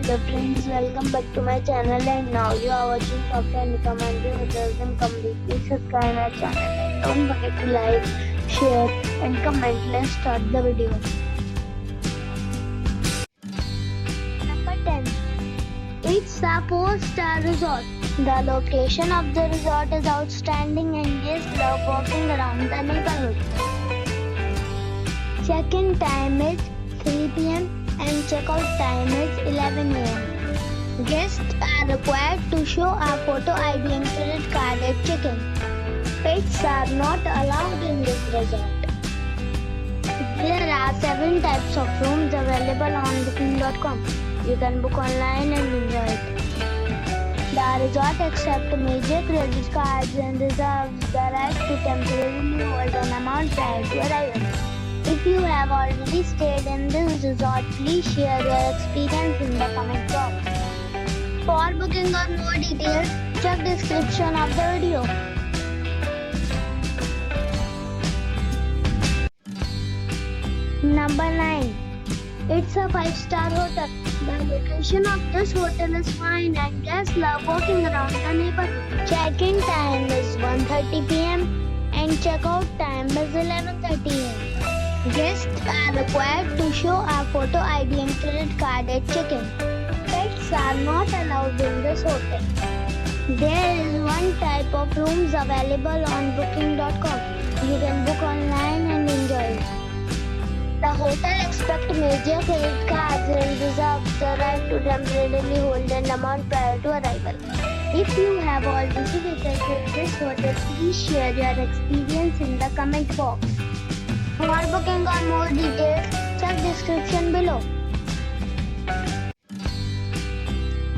Hello friends, welcome back to my channel and now you are watching Costa and Ten Hotels In Kamari. Please subscribe our channel and don't forget to like, share and comment. Let's start the video. Number 10. It's a 4-star resort. The location of the resort is outstanding and guests love walking around the neighborhood. Check-in time is 3 p.m. and check-out time is 11 a.m. Guests are required to show a photo ID and credit card at check-in. Pets are not allowed in this resort. There are 7 types of rooms available on booking.com. You can book online and enjoy it. The resort accepts major credit cards and reserves the right to temporarily hold an amount prior to arrival. If you have already stayed in this resort, please share your experience in the comment box. For booking or more details, check description of the video. Number 9. It's a 5-star hotel. The location of this hotel is fine and guests love walking around the neighborhood. Check-in time is 1:30 p.m. and check-out time is 11:30 a.m. Guests are required to show a photo ID and credit card at check-in. Pets are not allowed in this hotel. There is 1 type of rooms available on booking.com. You can book online and enjoy it. The hotel expects major credit cards and reserves the right to temporarily hold an amount prior to arrival. If you have already visited this hotel, please share your experience in the comment box. For booking or more details, check description below.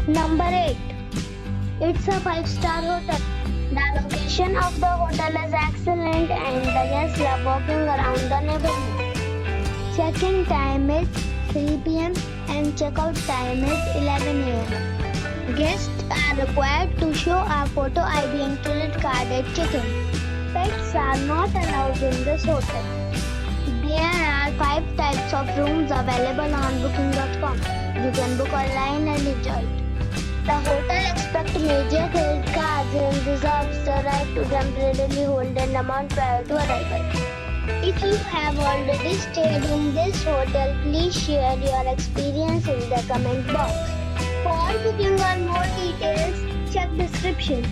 Number 8. It's a 5-star hotel. The location of the hotel is excellent and the guests love walking around the neighborhood. Check-in time is 3 p.m. and check-out time is 11 a.m. Guests are required to show a photo ID and credit card at check-in. Pets are not allowed in this hotel. There are 5 types of rooms available on booking.com. You can book online and enjoy it. The hotel expects major credit cards and reserves the right to temporarily hold an amount prior to arrival. If you have already stayed in this hotel, please share your experience in the comment box. For booking or more details, check description.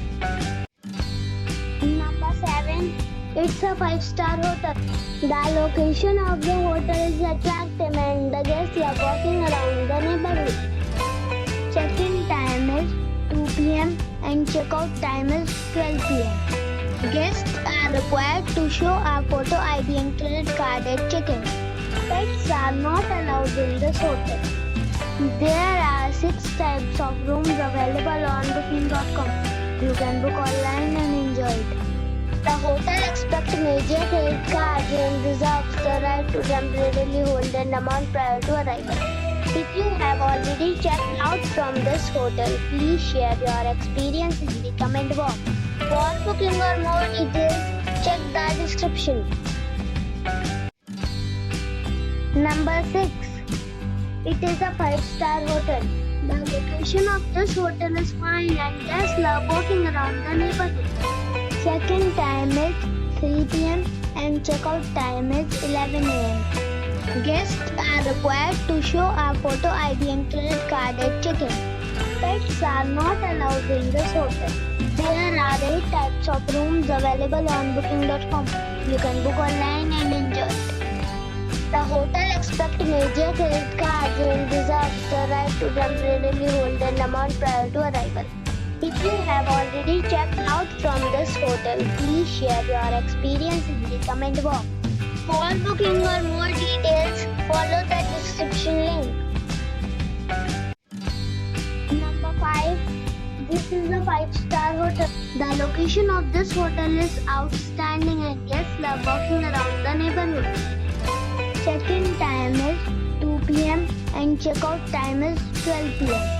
Number 7. It's a 5-star hotel. The location of the hotel is attractive and the guests love walking around the neighborhood. Check-in time is 2 p.m. and check-out time is 12 p.m. Guests are required to show a photo ID and credit card at check-in. Pets are not allowed in this hotel. There are 6 types of rooms available on booking.com. You can book online and enjoy it. The hotel expects major credit cards and reserves the right to temporarily hold an amount prior to arrival. If you have already checked out from this hotel, please share your experience in the comment box. For booking or more details, check the description. Number 6. It is a 5-star hotel. The location of this hotel is fine and guests love walking around the neighborhood. Check-in time is 3 p.m. and check-out time is 11 a.m. Guests are required to show a photo ID and credit card at check-in. Pets are not allowed in this hotel. There are 8 types of rooms available on booking.com. You can book online and enjoy it. The hotel expects major credit cards and reserves the right to temporarily hold an amount prior to arrival. If you have already checked out from this hotel, please share your experience in the comment box. For booking or more details, follow the description link. Number 5. This is a 5-star hotel. The location of this hotel is outstanding and guests love walking around the neighborhood. Check-in time is 2 p.m. and check-out time is 12 p.m.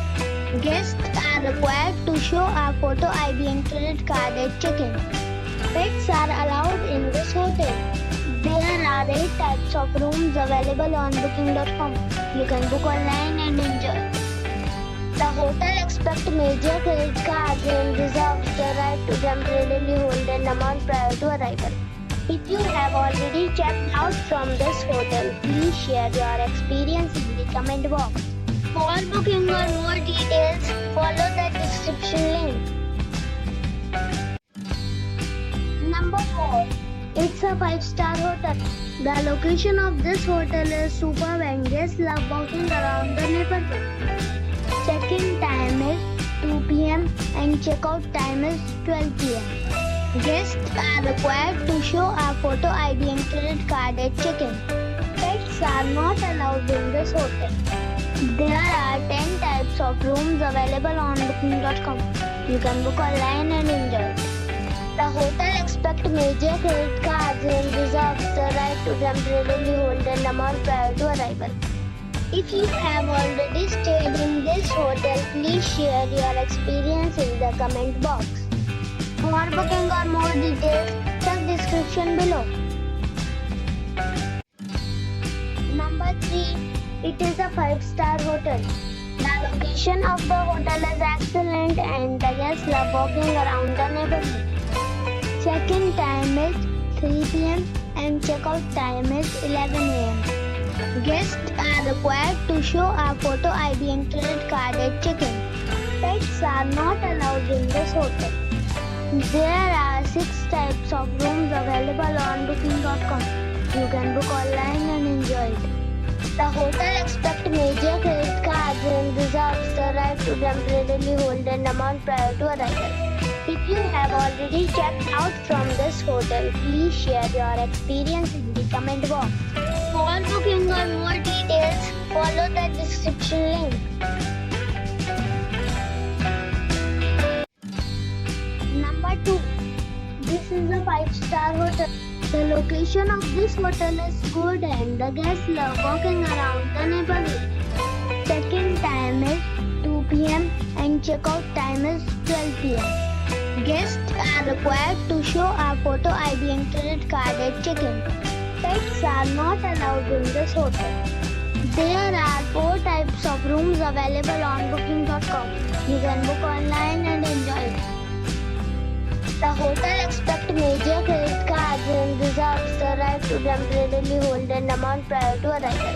Guests are required to show a photo ID and credit card at check-in. Pets are allowed in this hotel. There are 8 types of rooms available on booking.com. You can book online and enjoy. The hotel expects major credit cards and reserves the right to temporarily hold an amount prior to arrival. If you have already checked out from this hotel, please share your experience in the comment box. For booking or more details, follow the description link. Number 4. It's a 5-star hotel. The location of this hotel is superb and guests love walking around the neighborhood. Check-in time is 2 p.m. and check-out time is 12 p.m. Guests are required to show a photo ID and credit card at check-in. Pets are not allowed in this hotel. There are 10 types of rooms available on booking.com. You can book online and enjoy it. The hotel expects major credit cards and reserves the right to temporarily hold an amount prior to arrival. If you have already stayed in this hotel, please share your experience in the comment box. For booking or more details, check description below. Number 3. It is a 5-star hotel. The location of the hotel is excellent and the guests love walking around the neighborhood. Check-in time is 3 p.m. and check-out time is 11 a.m. Guests are required to show a photo ID and credit card at check-in. Pets are not allowed in this hotel. There are 6 types of rooms available on booking.com. You can book online and enjoy it. The hotel expects major credit cards and reserves the right to temporarily hold an amount prior to arrival. If you have already checked out from this hotel, please share your experience in the comment box. For booking or more details, follow the description link. Number 2. This is a 5-star hotel. The location of this hotel is good and the guests love walking around the neighborhood. Check-in time is 2 p.m. and check-out time is 12 p.m. Guests are required to show a photo ID and credit card at check-in. Pets are not allowed in this hotel. There are 4 types of rooms available on booking.com. You can book online and enjoy it. The hotel expects major credit cards and reserves the right to temporarily hold an amount prior to arrival.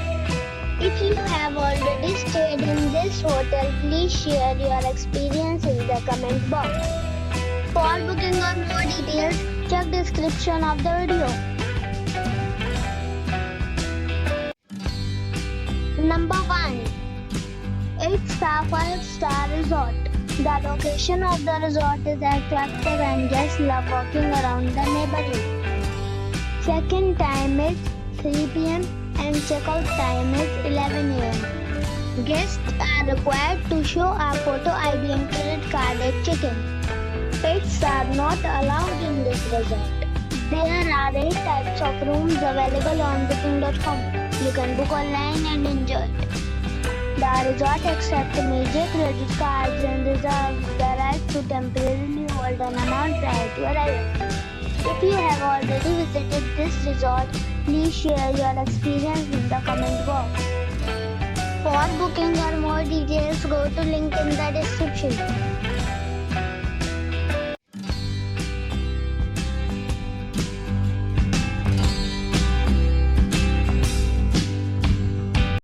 If you have already stayed in this hotel, please share your experience in the comment box. For booking or more details, check description of the video. Number 1. It's a 5-star resort. The location of the resort is attractive and guests love walking around the neighborhood. Check-in time is 3 p.m. and check-out time is 11 a.m. Guests are required to show a photo ID and credit card at check-in. Pets are not allowed in this resort. There are 8 types of rooms available on booking.com. You can book online and enjoy it. The resort accepts major credit cards and reserves the right to temporarily hold an amount prior to arrival. If you have already visited this resort, please share your experience in the comment box. For booking or more details, go to link in the description.